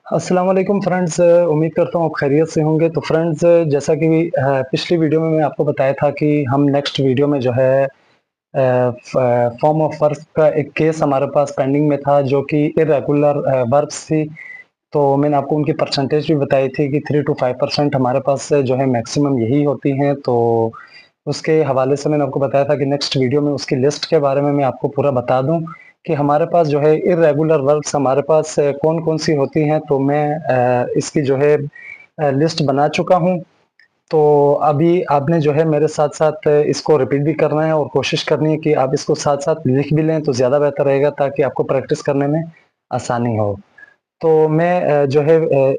अस्सलाम वालेकुम फ्रेंड्स। उम्मीद करता हूँ आप खैरियत से होंगे। तो फ्रेंड्स, जैसा कि पिछली वीडियो में मैं आपको बताया था कि हम नेक्स्ट वीडियो में जो है फॉर्म ऑफ वर्क का एक केस हमारे पास पेंडिंग में था जो कि इरेगुलर वर्ब्स थी। तो मैंने आपको उनकी परसेंटेज भी बताई थी कि 3 to 5% हमारे पास जो है मैक्सिमम यही होती हैं। तो उसके हवाले से मैंने आपको बताया था कि नेक्स्ट वीडियो में उसकी लिस्ट के बारे में मैं आपको पूरा बता दूं कि हमारे पास जो है इरेगुलर वर्ब्स हमारे पास कौन कौन सी होती हैं। तो मैं इसकी जो है लिस्ट बना चुका हूं। तो अभी आपने जो है मेरे साथ साथ इसको रिपीट भी करना है और कोशिश करनी है कि आप इसको साथ साथ लिख भी लें तो ज़्यादा बेहतर रहेगा, ताकि आपको प्रैक्टिस करने में आसानी हो। तो मैं जो है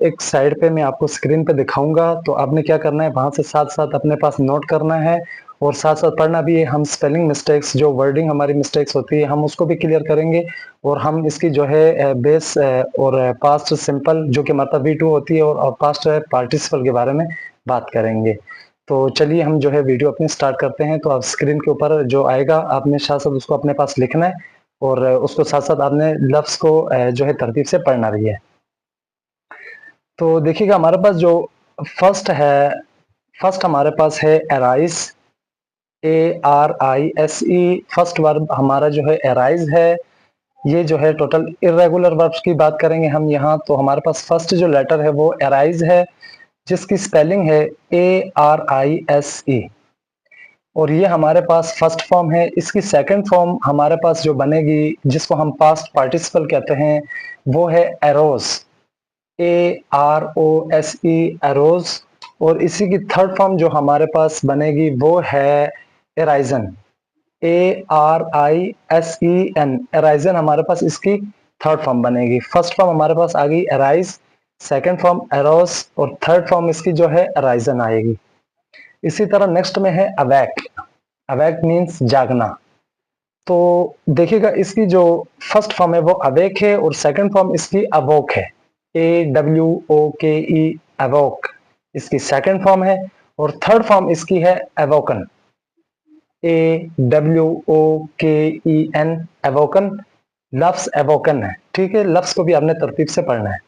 एक साइड पे मैं आपको स्क्रीन पे दिखाऊंगा। तो आपने क्या करना है, वहां से साथ साथ अपने पास नोट करना है और साथ साथ पढ़ना भी है। हम स्पेलिंग मिस्टेक्स, जो वर्डिंग हमारी मिस्टेक्स होती है, हम उसको भी क्लियर करेंगे। और हम इसकी जो है बेस और पास्ट सिंपल जो कि मतलब V2 होती है और पास्ट पार्टिसिपल के बारे में बात करेंगे। तो चलिए हम जो है वीडियो अपनी स्टार्ट करते हैं। तो आप स्क्रीन के ऊपर जो आएगा आपने साथ साथ उसको अपने पास लिखना है और उसको साथ साथ आपने लफ्ज को जो है तरतीब से पढ़ना भी है। तो देखिएगा हमारे पास जो फर्स्ट है, फर्स्ट हमारे पास है अराइज, ARISE। फर्स्ट वर्ब हमारा जो है अराइज है। ये जो है टोटल इरेगुलर वर्ब्स की बात करेंगे हम यहाँ। तो हमारे पास फर्स्ट जो लेटर है वो अराइज है, जिसकी स्पेलिंग है ARISE। और ये हमारे पास फर्स्ट फॉर्म है। इसकी सेकंड फॉर्म हमारे पास जो बनेगी, जिसको हम पास्ट पार्टिसिपल कहते हैं, वो है एरोज, AROSE, एरोज। और इसी की थर्ड फॉर्म जो हमारे पास बनेगी वो है एराइजन, ARISEN, एराइजन हमारे पास इसकी थर्ड फॉर्म बनेगी। फर्स्ट फॉर्म हमारे पास आ गई एराइज, सेकेंड फॉर्म एरोस और थर्ड फॉर्म इसकी जो है एराइजन आएगी। इसी तरह नेक्स्ट में है अवैक। अवैक मीन्स जागना। तो देखिएगा इसकी जो फर्स्ट फॉर्म है वो अवेक है और सेकंड फॉर्म इसकी अवोक है, AWOKE, अवोक इसकी सेकंड फॉर्म है। और थर्ड फॉर्म इसकी है एवोकन, AWOKEN, एवोकन। लफ्ज एवोकन है, ठीक है। लफ्ज को भी आपने तरतीब से पढ़ना है।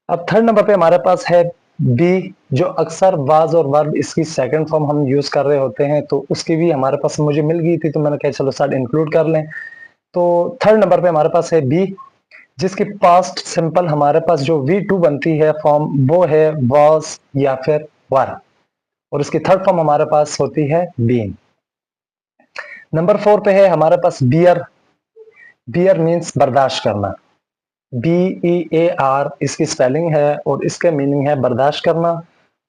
अब थर्ड नंबर पे हमारे पास है बी, जो अक्सर वाज और वर्ब इसकी सेकंड फॉर्म हम यूज कर रहे होते हैं। तो उसकी भी हमारे पास मुझे मिल गई थी, तो मैंने कहा चलो साथ इंक्लूड कर लें। तो थर्ड नंबर पे हमारे पास है बी, जिसकी पास्ट सिंपल हमारे पास जो V2 बनती है फॉर्म, वो है वॉज या फिर वर। और इसकी थर्ड फॉर्म हमारे पास होती है बीन। नंबर 4 पे है हमारे पास बियर। बियर मीन्स बर्दाश्त करना, BEAR इसकी स्पेलिंग है और इसके मीनिंग है बर्दाश्त करना।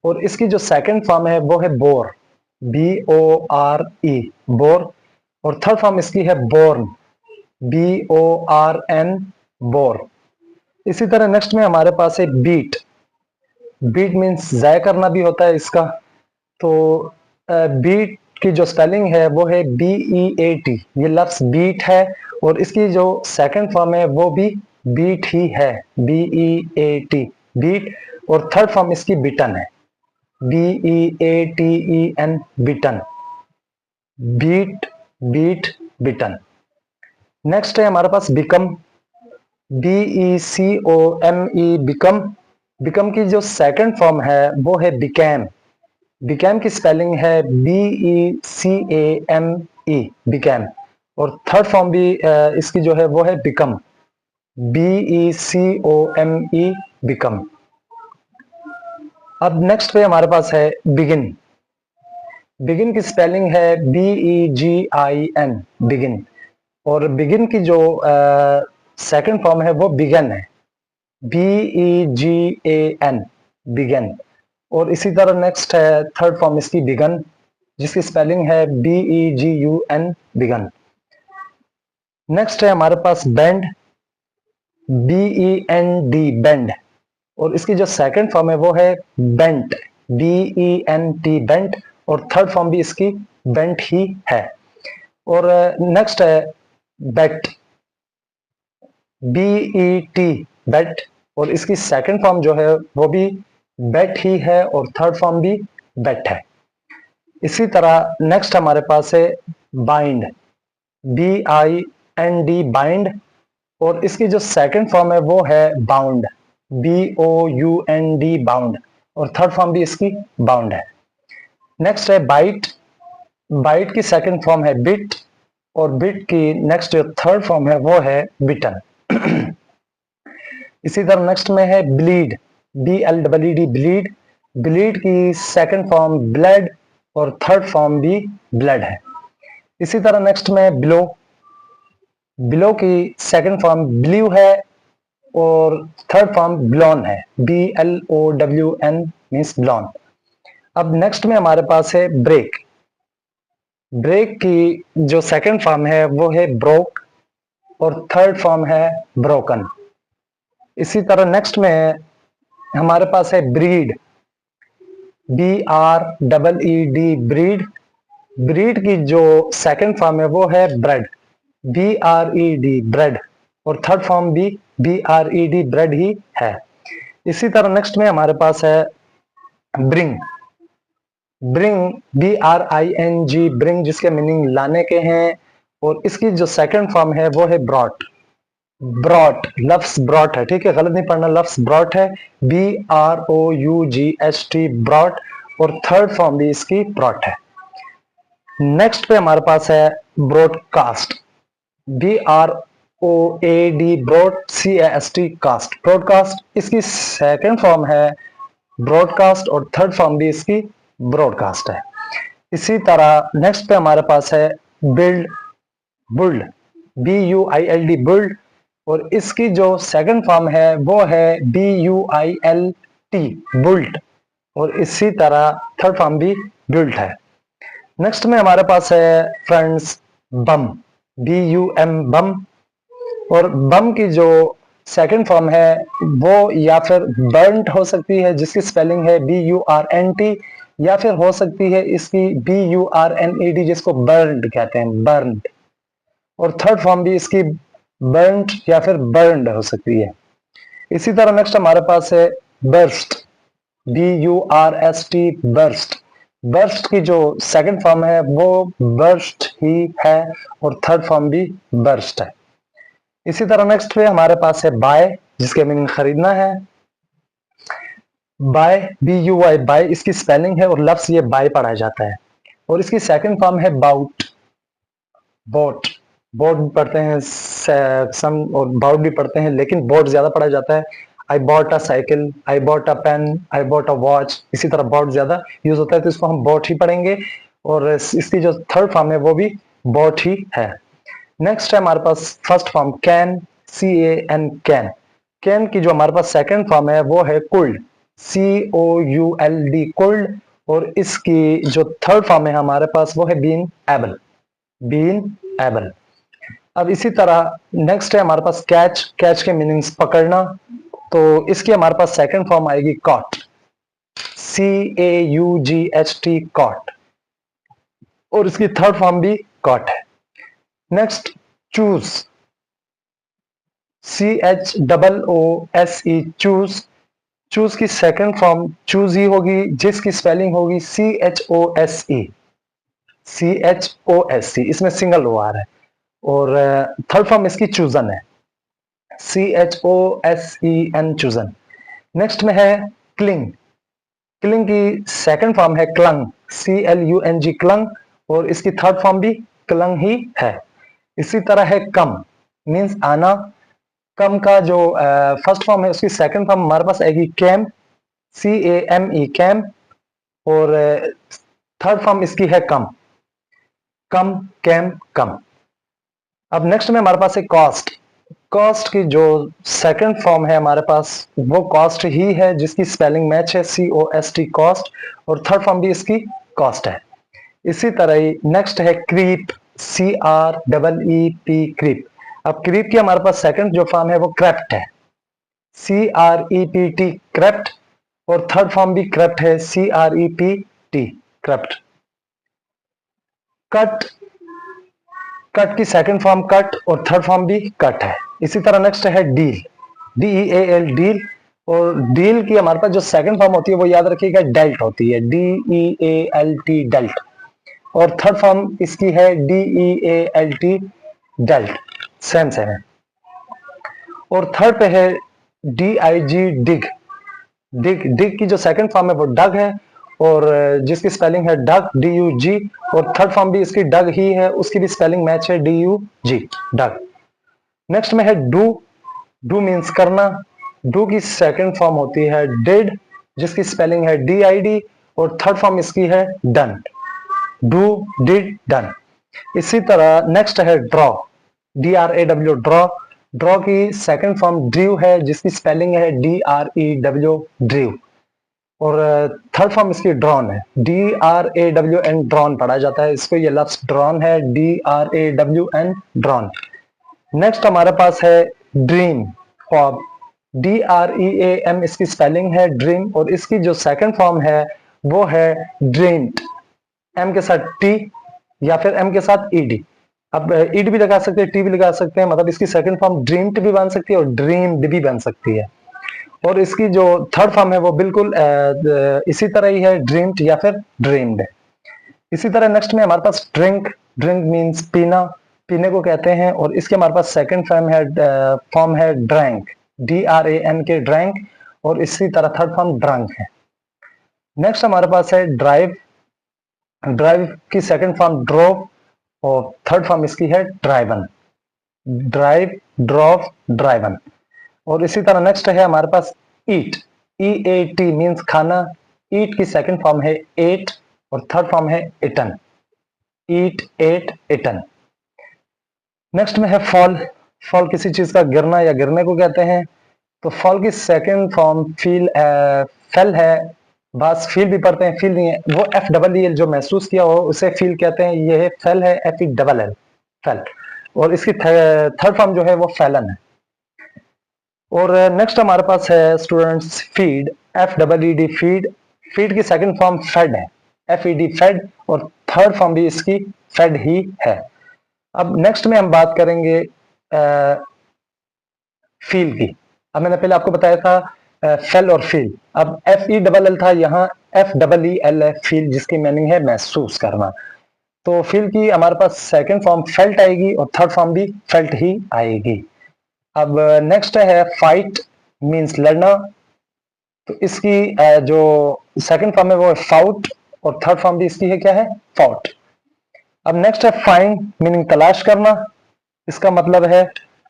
और इसकी जो सेकंड फॉर्म है वो है बोर, BORE, बोर। और थर्ड फॉर्म इसकी है बोर्न, BORN, बोर। इसी तरह नेक्स्ट में हमारे पास है बीट। बीट मीन्स जाया करना भी होता है इसका। तो बीट की जो स्पेलिंग है वो है BEAT, ये लफ्ज बीट है। और इसकी जो सेकंड फॉर्म है वो भी बीट ही है, BEAT, बीट। और थर्ड फॉर्म इसकी बिटन है, BEATEN, बिटन। बीट, बीट, बिटन। नेक्स्ट है हमारे पास बिकम, BECOME, बिकम। बिकम की जो सेकंड फॉर्म है वो है बिकैम। बिकैम की स्पेलिंग है BECAME, बिकैम। और थर्ड फॉर्म भी इसकी जो है वो है बिकम, BECOME, बिकम। अब नेक्स्ट पे हमारे पास है बिगिन। बिगिन की स्पेलिंग है BEGIN, बिगिन। और बिगिन की जो सेकंड फॉर्म है वो बिगन है, BEGAN, बिगन। और इसी तरह नेक्स्ट है थर्ड फॉर्म इसकी बिगन, जिसकी स्पेलिंग है BEGUN, बिगन। नेक्स्ट है हमारे पास बैंड, BEND, बैंड। और इसकी जो सेकंड फॉर्म है वो है बेंट, BENT, बेंट। और थर्ड फॉर्म भी इसकी बेंट ही है। और नेक्स्ट है बेट, BET, बेट। और इसकी सेकंड फॉर्म जो है वो भी बेट ही है और थर्ड फॉर्म भी बेट है। इसी तरह नेक्स्ट हमारे पास है बाइंड, BIND, बाइंड। और इसकी जो सेकंड फॉर्म है वो है बाउंड, BOUND बाउंड, और थर्ड फॉर्म भी इसकी बाउंड है। नेक्स्ट है बाइट, बाइट की सेकंड फॉर्म है बिट, और बिट की नेक्स्ट जो थर्ड फॉर्म है वो है बिटन। इसी तरह नेक्स्ट में है ब्लीड, BLEED ब्लीड, ब्लीड की सेकंड फॉर्म ब्लड और थर्ड फॉर्म भी ब्लड है। इसी तरह नेक्स्ट में ब्लो, ब्लो की सेकंड फॉर्म ब्लू है और थर्ड फॉर्म ब्लॉन है, BLOWN मीन्स ब्लॉन। अब नेक्स्ट में हमारे पास है ब्रेक, ब्रेक की जो सेकंड फॉर्म है वो है ब्रोक और थर्ड फॉर्म है ब्रोकन। इसी तरह नेक्स्ट में हमारे पास है ब्रीड, BREED ब्रीड, ब्रीड की जो सेकंड फॉर्म है वो है ब्रेड, BRED ब्रेड, और थर्ड फॉर्म भी BRED ब्रेड ही है। इसी तरह नेक्स्ट में हमारे पास है ब्रिंग, ब्रिंग BRING ब्रिंग, जिसके मीनिंग लाने के हैं, और इसकी जो सेकंड फॉर्म है वो है ब्रॉट, ब्रॉट लफ्ज ब्रॉट है, ठीक है, गलत नहीं पढ़ना, लफ्ज ब्रॉट है, BROUGHT ब्रॉट, और थर्ड फॉर्म भी इसकी ब्रॉट है। नेक्स्ट पे हमारे पास है broadcast, BROAD broad CAST cast, broadcast, इसकी सेकंड फॉर्म है ब्रॉडकास्ट और थर्ड फॉर्म भी इसकी ब्रॉडकास्ट है। इसी तरह नेक्स्ट पे हमारे पास है बिल्ड, बुल्ड, BUILD बुल्ड, और इसकी जो सेकंड फॉर्म है वो है BUILT बुल्ट, और इसी तरह थर्ड फॉर्म भी बिल्ट है। नेक्स्ट में हमारे पास है फ्रेंड्स बम, BUM बम, और बम की जो सेकंड फॉर्म है वो या फिर बर्नट हो सकती है, जिसकी स्पेलिंग है BURNT, या फिर हो सकती है इसकी BURNED, जिसको बर्नड कहते हैं, बर्नड, और थर्ड फॉर्म भी इसकी बर्नट या फिर बर्नड हो सकती है। इसी तरह नेक्स्ट हमारे पास है बर्स्ट, BURST बर्स्ट, बर्स्ट की जो सेकंड फॉर्म है वो बर्स्ट ही है और थर्ड फॉर्म भी बर्स्ट है। इसी तरह नेक्स्ट पे हमारे पास है बाय, जिसके मीनिंग खरीदना है, बाय BUY बाय, इसकी स्पेलिंग है और लफ्ज ये बाय पढ़ा जाता है, और इसकी सेकंड फॉर्म है बाउट, बोट, बोट भी पढ़ते हैं सम, और बाउट भी पढ़ते हैं, लेकिन बोट ज्यादा पढ़ा जाता है। I bought a cycle, I bought a pen, I bought a watch, इसी तरह बोट ज्यादा यूज होता है, तो इसको हम बोट ही पढ़ेंगे, और इसकी जो थर्ड फॉर्म है वो भी बोट ही है। नेक्स्ट है हमारे पास first form can, CAN can, can की जो हमारे पास सेकंड फॉर्म है वो है कुल्ड, COULD कुल्ड, और इसकी जो थर्ड फॉर्म है हमारे पास वो है बीन एबल, बीन एबल। अब इसी तरह नेक्स्ट है हमारे पास कैच, कैच के मीनिंग्स पकड़ना, तो इसकी हमारे पास सेकंड फॉर्म आएगी कॉट, CAUGHT कॉट, और इसकी थर्ड फॉर्म भी कॉट है। Next choose, CHOOSE choose, choose की सेकंड फॉर्म चूज ही होगी, जिसकी स्पेलिंग होगी CHOSE, इसमें सिंगल ओ आ रहा है, और थर्ड फॉर्म इसकी चूजन है, CHOSEN चूजन। नेक्स्ट में है क्लिंग, क्लिंग की सेकंड फॉर्म है क्लंग, CLUNG क्लंग, और इसकी थर्ड फॉर्म भी क्लंग ही है। इसी तरह है कम, मीन्स आना, कम का जो फर्स्ट फॉर्म है उसकी सेकंड फॉर्म हमारे पास आएगी कैम, CAME कैम, और थर्ड फॉर्म इसकी है कम, कम कैम कम। अब नेक्स्ट में हमारे पास है कॉस्ट, कॉस्ट की जो सेकंड फॉर्म है हमारे पास वो कॉस्ट ही है, जिसकी स्पेलिंग मैच है COST कॉस्ट, और थर्ड फॉर्म भी इसकी कॉस्ट है। इसी तरह ही नेक्स्ट है क्रीप, CREEP क्रीप। अब क्रीप की हमारे पास सेकंड जो फॉर्म है वो क्रेप्ट है, CREPT क्रेप्ट, और थर्ड फॉर्म भी क्रेप्ट है, CREPT क्रेप्ट। कट, कट की सेकंड फॉर्म कट और थर्ड फॉर्म भी कट है। इसी तरह नेक्स्ट है डील, DEAL डील, और डील की हमारे पास जो सेकंड फॉर्म होती है वो याद रखिएगा डेल्ट होती है, DEALT डेल्ट, और थर्ड फॉर्म इसकी है DEALT डेल्ट, सेम सेम है। और थर्ड पे है DIG डिग। डिग डिग की जो सेकंड फॉर्म है वो डग है, और जिसकी स्पेलिंग है डग DUG, और थर्ड फॉर्म भी इसकी डग ही है, उसकी भी स्पेलिंग मैच है DUG डग। नेक्स्ट में है डू। डू मीन्स करना। डू की सेकंड फॉर्म होती है डिड, जिसकी स्पेलिंग है DID, और थर्ड फॉर्म इसकी है डन। Do did done. इसी तरह नेक्स्ट है ड्रॉ। DRAW draw. ड्रॉ की सेकंड फॉर्म ड्रीव है, जिसकी स्पेलिंग है DREW ड्रीव, और थर्ड फॉर्म इसकी ड्रॉन है, DRAWN ड्रॉन पढ़ा जाता है इसको, ये लफ्ज ड्रॉन है, DRAWN ड्रॉन। नेक्स्ट हमारे पास है ड्रीम, ख्वाब। DREAM इसकी स्पेलिंग है ड्रीम, और इसकी जो सेकंड फॉर्म है वो है ड्रीम्ड, M के साथ T या फिर M के साथ ED। अब ED भी लगा सकते हैं, T भी लगा सकते हैं, मतलब इसकी सेकंड फॉर्म ड्रीम्ड भी बन सकती है और ड्रीम्ड भी बन सकती है। और इसकी जो थर्ड फॉर्म है वो बिल्कुल इसी तरह ही है, ड्रीम्ड या फिर ड्रीम्ड। इसी तरह नेक्स्ट में हमारे पास ड्रिंक। ड्रिंक मींस पीना, पीने को कहते हैं, और इसके हमारे पास सेकंड फॉर्म है ड्रैंक, DRAN के ड्रैंक, और इसी तरह थर्ड फॉर्म ड्रंक है। नेक्स्ट हमारे पास है ड्राइव। ड्राइव की सेकंड फॉर्म ड्रोव, और थर्ड फॉर्म इसकी है ड्राइवन। Drive drove driven. और इसी तरह नेक्स्ट है हमारे पास ईट। EAT मींस खाना। ईट की सेकंड फॉर्म है एट, और थर्ड फॉर्म है इटन। ईट एट इटन। नेक्स्ट में है फॉल। फॉल किसी चीज का गिरना या गिरने को कहते हैं, तो फॉल की सेकंड फॉर्म फेल है। बस फील भी पढ़ते हैं, फील नहीं है, वो FEEL जो महसूस किया हो उसे फील कहते हैं, ये है फेल है, FELL फेल। और इसकी थर्ड फॉर्म जो है वो फैलन है। और नेक्स्ट हमारे पास है students feed. FEED feed. Feed की सेकंड फॉर्म फेड है, FED फेड, और थर्ड फॉर्म भी इसकी फेड ही है। अब नेक्स्ट में हम बात करेंगे फील की। अब मैंने पहले आपको बताया था फेल और फील, अब FELL था, यहाँ FEEL है फील, जिसकी मीनिंग है महसूस करना। तो फील की हमारे पास सेकंड फॉर्म फेल्ट आएगी, और थर्ड फॉर्म भी फेल्ट ही आएगी। अब नेक्स्ट है फाइट मींस लड़ना, तो इसकी जो सेकंड फॉर्म है वो है फाउट, और थर्ड फॉर्म भी इसकी है क्या है, फाउट। अब नेक्स्ट है फाइंड मीनिंग तलाश करना, इसका मतलब है,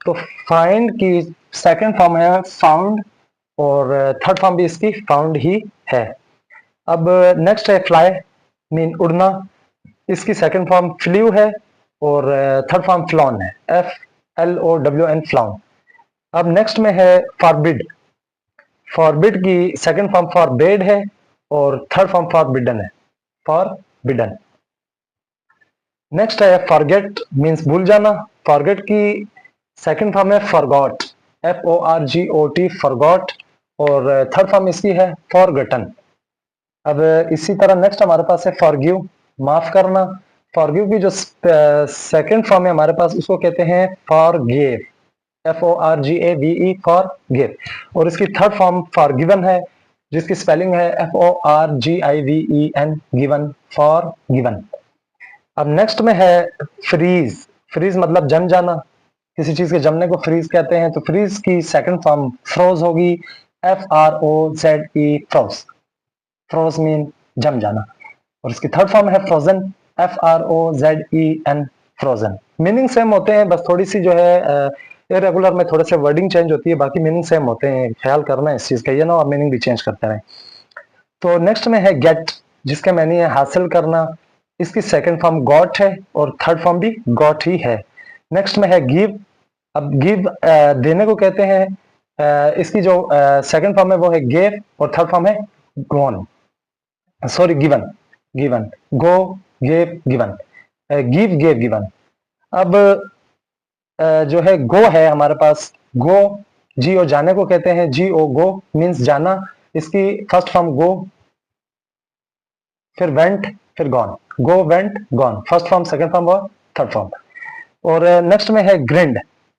तो फाइंड की सेकंड फॉर्म है फाउंड, और थर्ड फॉर्म भी इसकी फाउंड ही है। अब नेक्स्ट है फ्लाई मीन उड़ना, इसकी सेकंड फॉर्म फ्लू है, और थर्ड फॉर्म फ्लॉन है, FLOWN फ्लॉन। अब नेक्स्ट में है फॉरबिड। फॉरबिड की सेकंड फॉर्म फॉरबेड है, और थर्ड फॉर्म फॉरबिडन है, फॉरबिडन। नेक्स्ट है फॉरगेट मींस भूल जाना। फॉरगेट की सेकंड फॉर्म है फॉरगॉट, FORGOT फॉरगॉट, और थर्ड फॉर्म इसकी है फॉरगटन। अब इसी तरह नेक्स्ट हमारे पास है फॉरगिव माफ करना। फॉरगिव की जो सेकंड फॉर्म है हमारे पास, उसको कहते हैं फॉरगिव, FORGAVE फॉरगिव, और इसकी थर्ड फॉर्म फॉरगिवन है, जिसकी स्पेलिंग है FORGIVEN गिवन, फॉरगिवन। अब नेक्स्ट में है फ्रीज। फ्रीज मतलब जम जाना, किसी चीज के जमने को फ्रीज कहते हैं, तो फ्रीज की सेकंड फॉर्म फ्रोज होगी, FROZE फ्रोज। फ्रोज मीन जम जाना, और इसकी थर्ड फॉर्म है frozen, FROZEN frozen. Meaning same होते हैं, बस थोड़ी सी जो है इरेगुलर में थोड़े से वर्डिंग चेंज होती है, बाकी मीनिंग सेम होते हैं, ख्याल करना है इस चीज का, ये ना और मीनिंग भी चेंज करते रहे। तो नेक्स्ट में है गेट, जिसका मीनिंग है हासिल करना, इसकी सेकंड फॉर्म गॉट है, और थर्ड फॉर्म भी गॉट ही है। नेक्स्ट में है गिव। अब गिव देने को कहते हैं, इसकी जो सेकंड फॉर्म है वो है गेव, और थर्ड फॉर्म है gone, sorry given, given, go gave given, give gave given. अब जो है गो है हमारे पास, गो GO जाने को कहते हैं, GO गो मीन्स जाना, इसकी फर्स्ट फॉर्म गो, फिर वेंट, फिर gone, go went gone, first form second form और थर्ड फॉर्म। और नेक्स्ट में है ग्रिंड।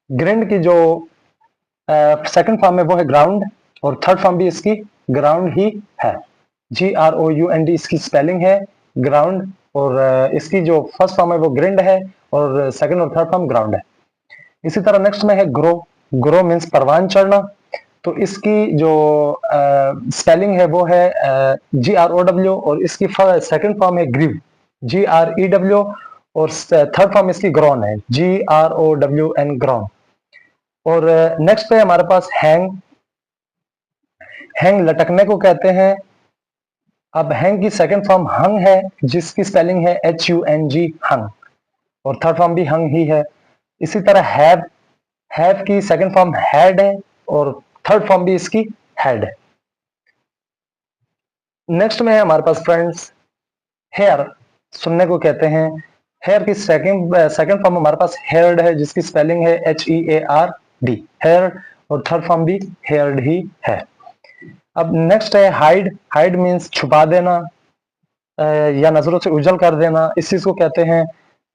ग्रिंड की जो सेकंड फॉर्म है वो है ग्राउंड, और थर्ड फॉर्म भी इसकी ग्राउंड ही है, GROUND इसकी स्पेलिंग है ग्राउंड, और इसकी जो फर्स्ट फॉर्म है वो ग्रिंड है, और सेकंड और थर्ड फॉर्म ग्राउंड है। इसी तरह नेक्स्ट में है ग्रो। ग्रो मीन्स परवान चढ़ना, तो इसकी जो स्पेलिंग है वो है GROW, और इसकी सेकंड फॉर्म है ग्रीव, GREW, और थर्ड फॉर्म इसकी ग्रॉन है, GROWN, ग्रॉन। और नेक्स्ट पे हमारे पास हैंग। हैंग लटकने को कहते हैं। अब हैंग की सेकंड फॉर्म हंग है, जिसकी स्पेलिंग है HUNG, हंग, और थर्ड फॉर्म भी हंग ही है। इसी तरह हैव की सेकंड फॉर्म हैड है, और थर्ड फॉर्म भी इसकी हैड है। नेक्स्ट में है हमारे पास फ्रेंड्स हेयर। सुनने को कहते हैं। हेयर की सेकंड फॉर्म हमारे पास हेयर्ड है, जिसकी स्पेलिंग है HEARD, हेयर्ड, और थर्ड फॉर्म भी हेयर्ड ही है। अब नेक्स्ट है हाइड। हाइड मीन्स छुपा देना या नजरों से उजल कर देना, इस चीज को कहते हैं।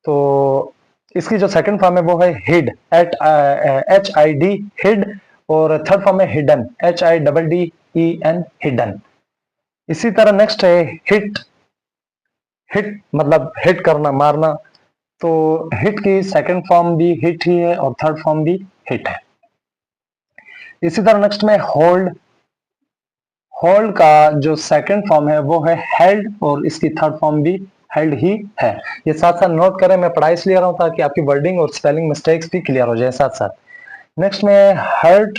तो इसकी जो सेकंड फॉर्म है वो है हिड, HID, हिड, और थर्ड फॉर्म है हिडन, HIDDEN, हिडन। इसी तरह नेक्स्ट है हिट। हिट मतलब हिट करना, मारना। तो हिट की सेकंड फॉर्म भी हिट ही है, और थर्ड फॉर्म भी हिट है। इसी तरह नेक्स्ट में होल्ड। होल्ड का जो सेकंड फॉर्म है वो है हेल्ड, और इसकी थर्ड फॉर्म भी हेल्ड ही है। ये साथ साथ नोट करें, मैं पढ़ाई इसलिए रहा हूं ताकि आपकी वर्डिंग और स्पेलिंग मिस्टेक्स भी क्लियर हो जाए साथ साथ। नेक्स्ट में हर्ट।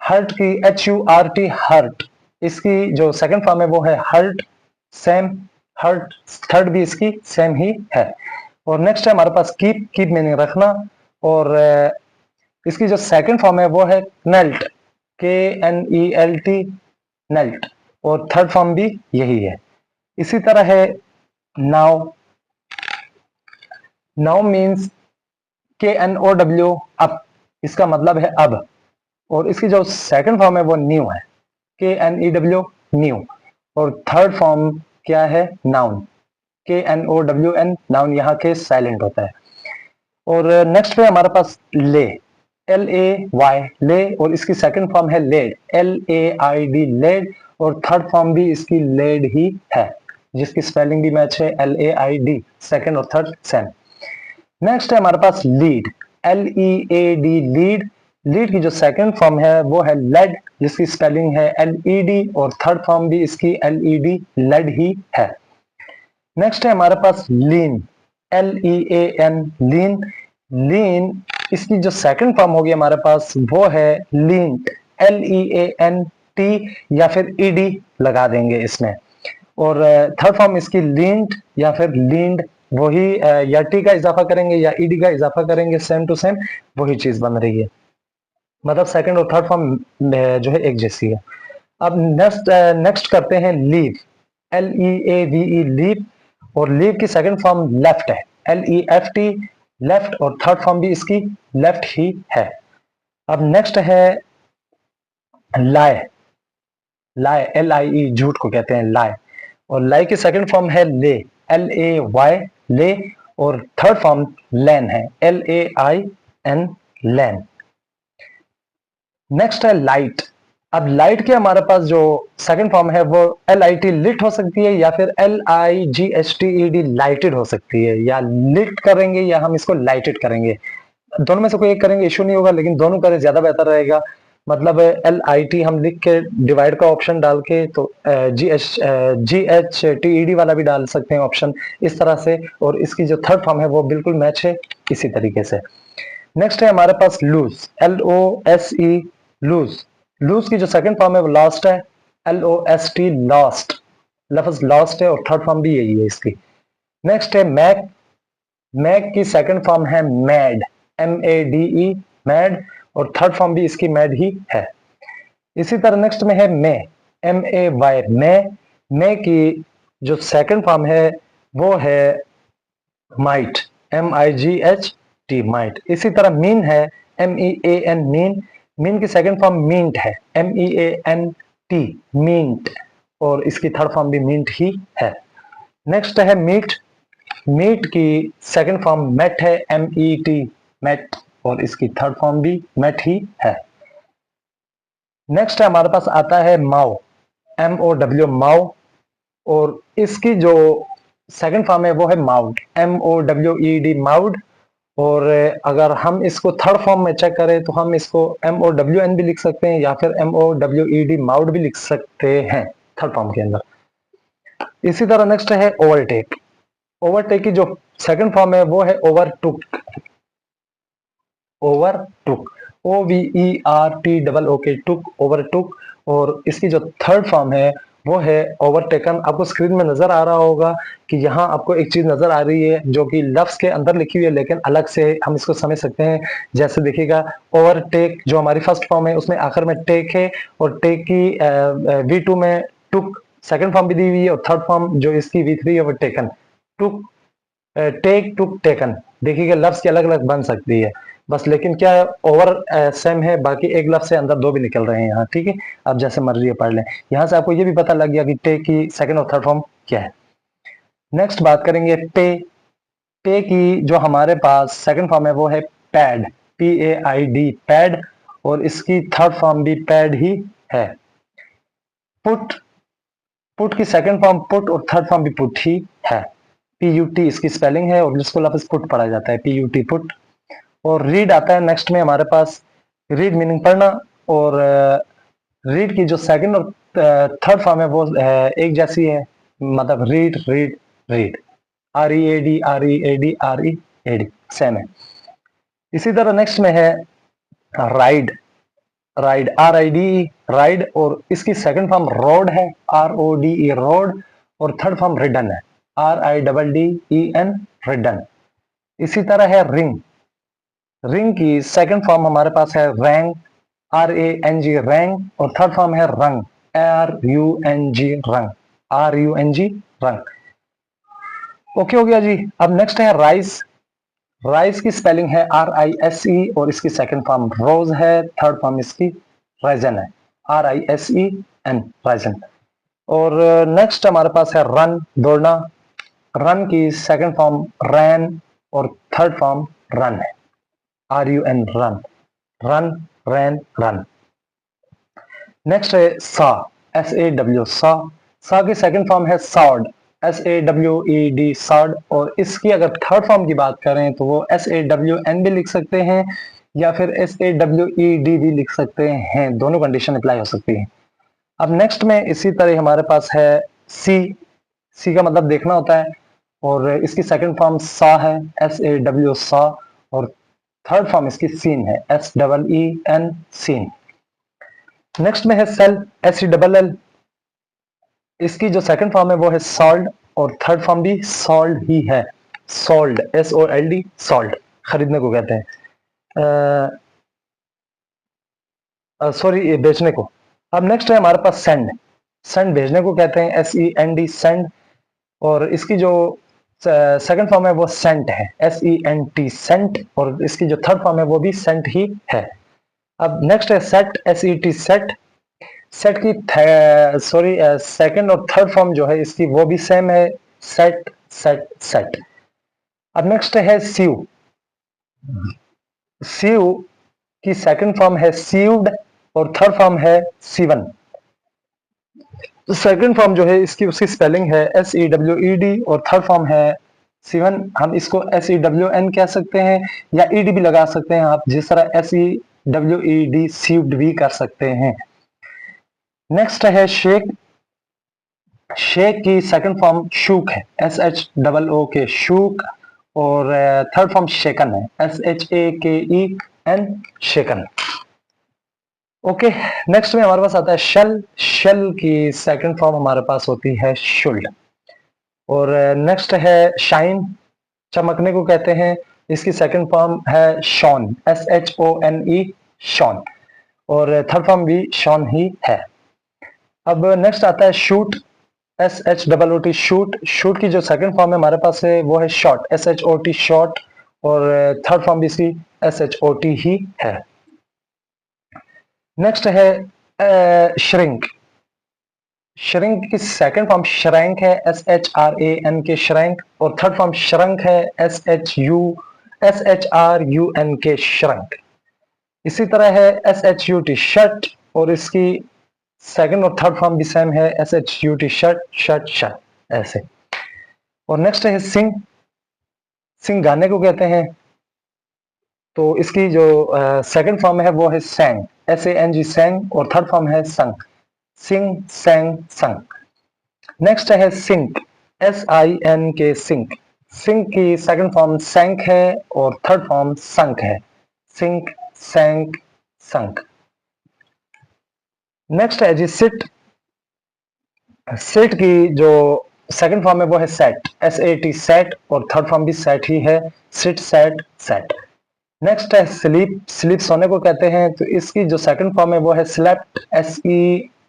हर्ट की HURT, हर्ट, इसकी जो सेकंड फॉर्म है वो है हर्ट, सेम, हर्ट, थर्ड भी इसकी सेम ही है। और नेक्स्ट है हमारे पास कीप। कीप मीनिंग रखना, और इसकी जो सेकंड फॉर्म है वो है नेल्ट, KNELT, नेल्ट, और थर्ड फॉर्म भी यही है। इसी तरह है now. Now means KNOW, up, इसका मतलब है अब, और इसकी जो सेकंड फॉर्म है वो न्यू है, KNEW, न्यू, और थर्ड फॉर्म क्या है, नाउन, KNOWN, नाउन, यहाँ के साइलेंट होता है। और नेक्स्ट पे हमारे पास ले, LAY, ले, और इसकी सेकंड फॉर्म है लेड, LAID, लेड, और थर्ड फॉर्म भी इसकी लेड ही है, जिसकी स्पेलिंग भी मैच है, LAID, सेकंड और थर्ड सेम। नेक्स्ट है हमारे पास लीड, LEAD, लीड। लीड की जो सेकंड फॉर्म है वो है लेड, जिसकी स्पेलिंग है LED, और थर्ड फॉर्म भी इसकी LED, लेड ही है। नेक्स्ट है हमारे पास लीन, LEAN, लीन। लीन, इसकी जो सेकंड फॉर्म होगी हमारे पास वो है लींट, LEANT, या फिर ED लगा देंगे इसमें। और थर्ड फॉर्म इसकी लींट या फिर लींड, वही या टी का इजाफा करेंगे या ED का इजाफा करेंगे, सेम टू सेम वही चीज बन रही है। मतलब सेकंड और थर्ड फॉर्म जो है एक जैसी है। अब नेक्स्ट करते हैं लीव, LEAVE, लीव, और लीव की सेकंड फॉर्म लेफ्ट है, LEFT, लेफ्ट, और थर्ड फॉर्म भी इसकी लेफ्ट ही है। अब नेक्स्ट है लाए। लाए, LIE, झूठ को कहते हैं लाए, और लाई की सेकंड फॉर्म है ले, LAY, ले, और थर्ड फॉर्म लैन है, LAIN, लैन। नेक्स्ट है लाइट। अब लाइट के हमारे पास जो सेकंड फॉर्म है वो LIT, लिट हो सकती है, या फिर LIGHTED, लाइटेड हो सकती है, या लिट करेंगे या हम इसको लाइटेड करेंगे, दोनों में से कोई एक करेंगे इश्यू नहीं होगा, लेकिन दोनों करें ज्यादा बेहतर रहेगा। मतलब LIT हम लिख के डिवाइड का ऑप्शन डाल के, तो GHTED वाला भी डाल सकते हैं ऑप्शन, इस तरह से। और इसकी जो थर्ड फॉर्म है वो बिल्कुल मैच है इसी तरीके से। नेक्स्ट है हमारे पास लूज, LOSE, लूज। लूज की जो सेकंड फॉर्म है वो लास्ट है, LOST, लॉस्ट, लफ्ज लॉस्ट है, और थर्ड फॉर्म भी यही है इसकी। नेक्स्ट है मैक। मैक की सेकंड फॉर्म है मैड, MADE, मैड, और थर्ड फॉर्म भी इसकी मैड ही है। इसी तरह नेक्स्ट में है मे, MAY, मे। मे की जो सेकंड फॉर्म है वो है माइट, MIGHT, माइट। इसी तरह मीन है, MEAN, मीन। मीन की सेकंड फॉर्म मींट है, MEANT, मींट, और इसकी थर्ड फॉर्म भी मींट ही है। नेक्स्ट है मीट। मीट की सेकंड फॉर्म मेट है, MET, मेट, और इसकी थर्ड फॉर्म भी मेट ही है। नेक्स्ट हमारे पास आता है माओ, MOW, माओ, और इसकी जो सेकंड फॉर्म है वो है माउड, MOWED, माउड, और अगर हम इसको थर्ड फॉर्म में चेक करें तो हम इसको MOWN भी लिख सकते हैं या फिर MOWED माउड भी लिख सकते हैं थर्ड फॉर्म के अंदर। इसी तरह नेक्स्ट है ओवरटेक। ओवरटेक की जो सेकंड फॉर्म है वो है ओवरटुक। ओवरटुक, OVERTOOK, टुक, ओवरटुक। और इसकी जो थर्ड फॉर्म है वो है ओवरटेकन। आपको स्क्रीन में नजर आ रहा होगा कि यहाँ आपको एक चीज नजर आ रही है जो कि लफ्ज के अंदर लिखी हुई है लेकिन अलग से हम इसको समझ सकते हैं। जैसे देखिएगा, ओवरटेक जो हमारी फर्स्ट फॉर्म है उसमें आखिर में टेक है, और टेक की V2 में टुक सेकंड फॉर्म भी दी हुई है, और थर्ड फॉर्म जो इसकी V3 है वो टेकन। टुक, टेक, टुक, टेकन। देखिएगा लफ्ज की अलग अलग बन सकती है बस, लेकिन क्या है, ओवर सेम है, बाकी एक लफ्ज से अंदर दो भी निकल रहे हैं यहाँ, ठीक है। आप जैसे मर्जी पढ़ लें। यहाँ से आपको ये भी पता लग गया कि टे की सेकंड और थर्ड फॉर्म क्या है। नेक्स्ट बात करेंगे पे। पे की जो हमारे पास सेकंड फॉर्म है वो है पैड, PAID, पैड। और इसकी थर्ड फॉर्म भी पैड ही है। पुट, पुट की सेकंड फॉर्म पुट और थर्ड फॉर्म भी पुट ही है। PUT इसकी स्पेलिंग है और जिसको लफ्ज पुट पढ़ा जाता है, PUT, पुट। और रीड आता है नेक्स्ट में हमारे पास। रीड मीनिंग पढ़ना, और रीड की जो सेकंड और थर्ड फॉर्म है वो एक जैसी है, मतलब read, read, read, READ same है। इसी तरह नेक्स्ट में है राइड। Ride, RIDE, ride. और इसकी सेकंड फॉर्म रोड है, RODE, रोड। और थर्ड फॉर्म रिडन है, RIDDEN, रिडन। इसी तरह है रिंग। रिंग की सेकंड फॉर्म हमारे पास है रैंग, RANG, रैंग। और थर्ड फॉर्म है रंग, RUNG, रंग, RUNG, रंग। ओके हो गया जी। अब नेक्स्ट है राइस। राइस की स्पेलिंग है RISE और इसकी सेकंड फॉर्म रोज है, थर्ड फॉर्म इसकी राइजन है, RISEN, राइजन। और नेक्स्ट हमारे पास है रन, दौड़ना। रन की सेकंड फॉर्म रैन और थर्ड फॉर्म रन है, RUN, रन, रन, रैन, रन। नेक्स्ट है सा, SAW, सा। सा की सेकंड फॉर्म है सॉर्ड, SAWED, सॉर्ड। और इसकी अगर थर्ड फॉर्म की बात करें तो वो SAWN भी लिख सकते हैं या फिर SAWED भी लिख सकते हैं, दोनों कंडीशन अप्लाई हो सकती है। अब नेक्स्ट में इसी तरह हमारे पास है सी। सी का मतलब देखना होता है, और इसकी सेकंड फॉर्म सा है, SAW, सा। और थर्ड फॉर्म इसकी सीन है, SEEN, सीन। नेक्स्ट में है सेल, SELL। इसकी जो सेकंड फॉर्म है वो है सॉल्ड, और थर्ड फॉर्म भी सॉल्ड ही है, सोल्ड, SOLD, सॉल्ड, खरीदने को कहते हैं, सॉरी, ये बेचने को। अब नेक्स्ट है हमारे पास सेंड। सेंड भेजने को कहते हैं, SEND, सेंड। और इसकी जो सेकंड फॉर्म है वो सेंट है, SENT, सेंट। और इसकी जो थर्ड फॉर्म है वो भी सेंट ही है। अब नेक्स्ट है सेट, SET, सेट। सेट की सॉरी सेकंड और थर्ड फॉर्म जो है इसकी वो भी सेम है, सेट, सेट, सेट। अब नेक्स्ट है सीव। सीव की सेकंड फॉर्म है सीव्ड और थर्ड फॉर्म है सीवन। सेकंड फॉर्म जो है इसकी उसकी स्पेलिंग है SEWED और थर्ड फॉर्म है सीवन। हम इसको SEWN कह सकते हैं या ED भी लगा सकते हैं, आप जिस तरह SEWED, सीव्ड भी कर सकते हैं। नेक्स्ट है शेक। शेक की सेकंड फॉर्म शूक है, SHOOK, शूक। और थर्ड फॉर्म शेकन है, SHAKEN, शेकन। ओके, नेक्स्ट में हमारे पास आता है शेल। शेल की सेकंड फॉर्म हमारे पास होती है शुल्ड। और नेक्स्ट है शाइन, चमकने को कहते हैं, इसकी सेकंड फॉर्म है शॉन, SHONE, शॉन। और थर्ड फॉर्म भी शॉन ही है। अब नेक्स्ट आता है शूट, SHOOT, शूट। शूट की जो सेकंड फॉर्म है हमारे पास है वो है शॉट, SHOT, शॉट। और थर्ड फॉर्म भी इसकी SHOT ही है। नेक्स्ट है श्रिंक। श्रिंक की सेकंड फॉर्म श्रैंक है, SHRANK, श्रैंक। और थर्ड फॉर्म श्रंक है, SHRUNK, श्रंक। इसी तरह है SHUT, शर्ट। और इसकी सेकंड और थर्ड फॉर्म भी सेम है, SHUT, शर्ट, शर्ट, शर्ट, ऐसे। और नेक्स्ट है सिंग। सिंग गाने को कहते हैं, तो इसकी जो सेकंड फॉर्म है वो है सेंग, SANG सेंग, और थर्ड फॉर्म है संग, सिंग सेंग संग। नेक्स्ट है सिंक, SINK सिंक। सिंक की सेकंड फॉर्म सैंक है और थर्ड फॉर्म संक है, सिंक सैंक संक। नेक्स्ट है जी सिट। सिट की जो सेकंड फॉर्म है वो है सेट, SAT सेट, और थर्ड फॉर्म भी सेट ही है, सिट सेट सेट। नेक्स्ट है स्लीप। स्लीप सोने को कहते हैं, तो इसकी जो सेकंड फॉर्म है वो है स्लेप्ट,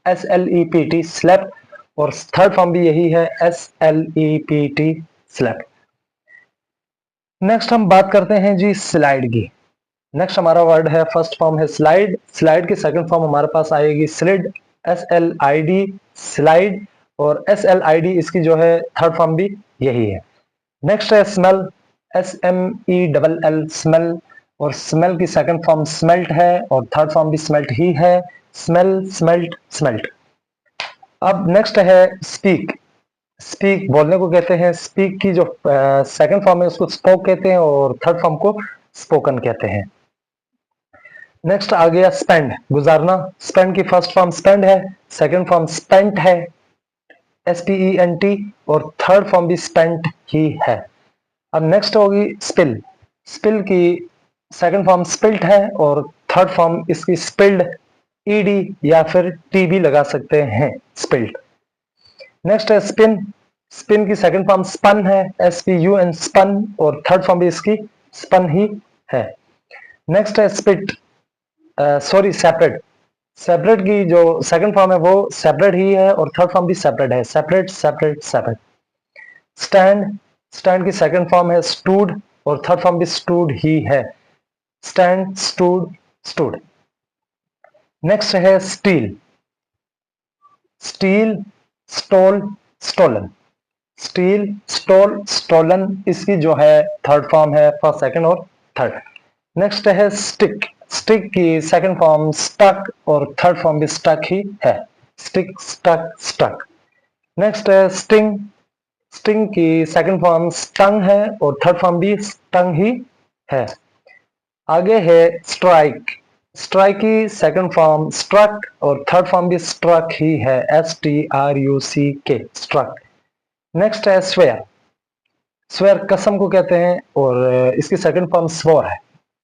SLEPT स्लेप्ट, और थर्ड फॉर्म भी यही है, SLEPT स्लेप्ट। नेक्स्ट हम बात करते हैं जी स्लाइड की। नेक्स्ट हमारा वर्ड है, फर्स्ट फॉर्म है स्लाइड। स्लाइड की सेकंड फॉर्म हमारे पास आएगी स्लिड, SLID स्लाइड, और SLID इसकी जो है थर्ड फॉर्म भी यही है। नेक्स्ट है स्मेल, SMELL स्मेल, और स्मेल की सेकंड फॉर्म स्मेल्ट है और थर्ड फॉर्म भी स्मेल्ट ही है, स्मेल स्मेल्ट स्मेल्ट। अब नेक्स्ट है स्पीक। स्पीक बोलने को कहते हैं। स्पीक की जो सेकंड फॉर्म है उसको स्पोक कहते हैं और थर्ड फॉर्म को स्पोकन कहते हैं। नेक्स्ट आ गया स्पेंड, गुजारना। स्पेंड की फर्स्ट फॉर्म स्पेंड है, सेकंड फॉर्म स्पेंट है, SPENT, और थर्ड फॉर्म भी स्पेंट ही है। अब नेक्स्ट होगी स्पिल। स्पिल की सेकंड फॉर्म स्पिल्ट है और थर्ड फॉर्म इसकी स्पिल्ड, ED या फिर TB लगा सकते हैं, स्पिल्ड। नेक्स्ट है स्पिन। स्पिन की सेकंड फॉर्म स्पन है, SPUN स्पन, और थर्ड फॉर्म भी इसकी स्पन ही है। नेक्स्ट है स्पिट, सॉरी सेपरेट। सेपरेट की जो सेकंड फॉर्म है वो सेपरेट ही है और थर्ड फॉर्म भी सेपरेट है, separate separate separate. Stand. Stand की सेकंड फॉर्म है स्टूड और थर्ड फॉर्म भी स्टूड ही है, स्टैंड स्टूड स्टूड। नेक्स्ट है steal. Steal, stole, stolen. Steal, stole, stolen, इसकी जो है थर्ड फॉर्म है, फर्स्ट सेकंड और थर्ड। नेक्स्ट है स्टिक। स्टिक की सेकंड फॉर्म स्टक और थर्ड फॉर्म भी स्टक ही है, स्टिक स्टक स्टक। नेक्स्ट है स्टिंग। स्टिंग की सेकंड फॉर्म स्टंग है और थर्ड फॉर्म भी स्टंग ही है। आगे है स्ट्राइक। स्ट्राइक की सेकंड फॉर्म स्ट्रक और थर्ड फॉर्म भी स्ट्रक ही है, STRUCK स्ट्रक। नेक्स्ट है स्वेयर। स्वेयर कसम को कहते हैं और इसकी सेकंड फॉर्म स्वोर है,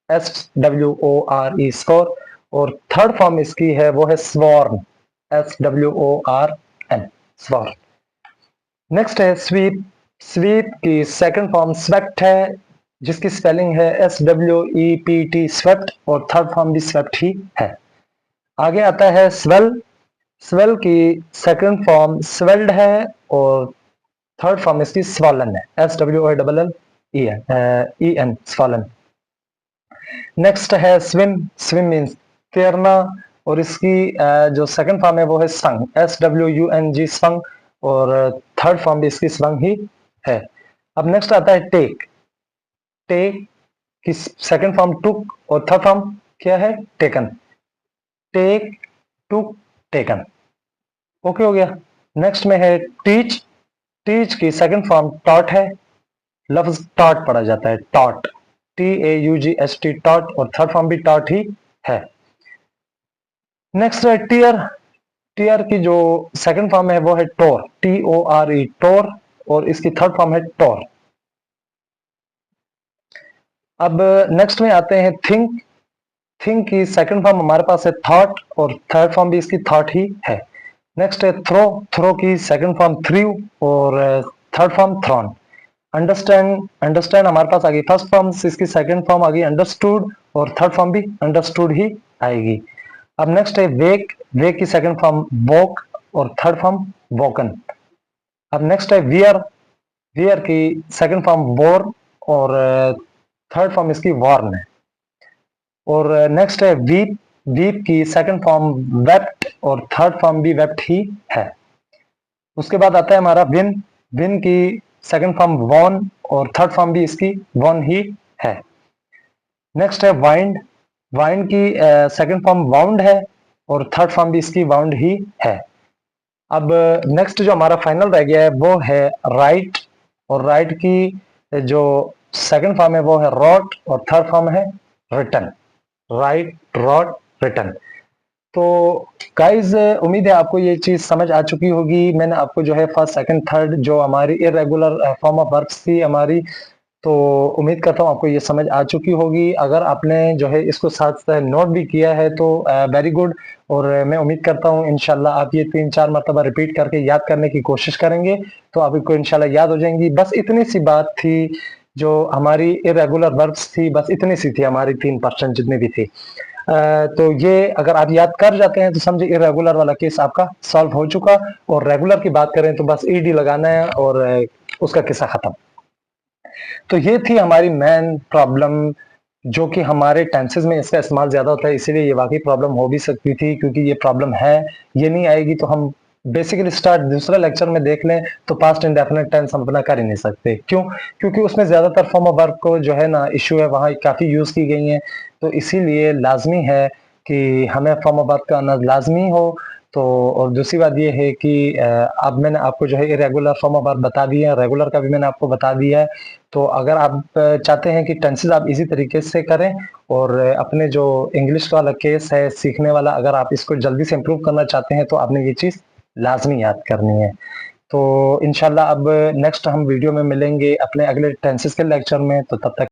SWORE स्कोर, और थर्ड फॉर्म इसकी है वो है स्वॉर्न, SWORN स्वॉर्न। नेक्स्ट है स्वीप। स्वीप की सेकंड फॉर्म स्वेप्ट है जिसकी स्पेलिंग है SWEPT स्वेप्ट, और थर्ड फॉर्म भी स्वेप्ट ही है। आगे आता है स्वेल। स्वेल की सेकंड फॉर्म स्वेल्ड है और थर्ड फॉर्म इसकी स्वॉलन है, SWOLLEN स्वॉलन। नेक्स्ट है स्विम। स्विम मीन्स तैरना, और इसकी जो सेकंड फॉर्म है वो है संग, SWUNG संग, और थर्ड फॉर्म भी इसकी संग ही है। अब नेक्स्ट आता है टेक। टेक की सेकंड फॉर्म टुक और थर्ड फॉर्म क्या है, taken. Take took taken, okay हो गया। नेक्स्ट में है टीच। टीच की सेकंड फॉर्म टॉट है, लफ्ज टॉट पढ़ा जाता है, टॉट, TAUGHT टॉट, और थर्ड फॉर्म भी टॉट ही है। नेक्स्ट है टीयर। टीयर की जो सेकंड फॉर्म है वो है टोर, TORE टोर, और इसकी थर्ड फॉर्म है टोर। अब नेक्स्ट में आते हैं थिंक। थिंक की सेकंड फॉर्म हमारे पास है थॉट और थर्ड फॉर्म भी इसकी थॉट ही है। नेक्स्ट है थ्रो। थ्रो की सेकंड फॉर्म थ्रू और third form thrown. Understand. Understand हमारे पास आ गई फर्स्ट फॉर्म, इसकी सेकंड फॉर्म आ गई अंडरस्टूड और थर्ड फॉर्म भी अंडरस्टूड ही आएगी। अब नेक्स्ट है वेक। वेक की सेकंड फॉर्म वॉक और थर्ड फॉर्म वॉकन। अब नेक्स्ट है वियर। वियर की सेकंड फॉर्म वोर और थर्ड फॉर्म इसकी वॉर्न है। और नेक्स्ट है वीप। वीप की सेकंड फॉर्म वेप्ट और थर्ड फॉर्म भी वेप्ट ही है। उसके बाद आता है हमारा विन। विन की सेकंड फॉर्म वॉन और थर्ड फॉर्म भी इसकी वॉन ही है। नेक्स्ट है वाइंड। वाइंड की सेकंड फॉर्म वाउंड है और थर्ड फॉर्म भी इसकी वाउंड ही है। अब नेक्स्ट जो हमारा फाइनल रह गया है वो है राइट, और राइट की जो सेकंड फॉर्म है वो है रॉट और थर्ड फॉर्म है रिटन, राइट, रॉट, रिटन। तो गाइज उम्मीद है आपको ये चीज समझ आ चुकी होगी। मैंने आपको जो है फर्स्ट, सेकंड, थर्ड जो हमारी इरेगुलर फॉर्म ऑफ वर्ब्स थी हमारी, तो उम्मीद करता हूँ आपको ये समझ आ चुकी होगी। अगर आपने जो है इसको साथ नोट भी किया है तो वेरी गुड। और मैं उम्मीद करता हूँ इंशाल्लाह आप ये 3-4 मरतबा रिपीट करके याद करने की कोशिश करेंगे तो आपको इंशाल्लाह याद हो जाएंगी। बस इतनी सी बात थी, जो हमारी इरेगुलर वर्ब्स थी बस इतनी सी थी हमारी 3% जितनी भी थी। तो ये अगर आप याद कर जाते हैं तो समझे इरेगुलर वाला केस आपका सॉल्व हो चुका। और रेगुलर की बात करें तो बस ईडी लगाना है और उसका किस्सा खत्म। तो ये थी हमारी मेन प्रॉब्लम, जो कि हमारे टेंसेस में इसका इस्तेमाल ज्यादा होता है, इसीलिए ये वाकई प्रॉब्लम हो भी सकती थी, क्योंकि ये प्रॉब्लम है। ये नहीं आएगी तो हम बेसिकली स्टार्ट दूसरा लेक्चर में देख लें तो पास्ट इंडेफिनिट टेंस हम अपना कर ही नहीं सकते। क्यों? क्योंकि उसमें ज्यादातर फॉर्म ऑफ वर्ब को जो है ना इशू है, वहां काफी यूज की गई है। तो इसीलिए लाजमी है कि हमें फॉर्म ऑफ वर्ब का आना लाजमी हो। तो और दूसरी बात ये है कि अब मैंने आपको जो है इरेगुलर फॉर्म ऑफ वर्ब बता दिया है, रेगुलर का भी मैंने आपको बता दिया है। तो अगर आप चाहते हैं कि टेंसेस आप इजी तरीके से करें और अपने जो इंग्लिश वाला केस है सीखने वाला, अगर आप इसको जल्दी से इम्प्रूव करना चाहते हैं तो आपने ये चीज़ लाजमी याद करनी है। तो इंशाल्लाह अब नेक्स्ट हम वीडियो में मिलेंगे अपने अगले टेंसेस के लेक्चर में। तो तब तक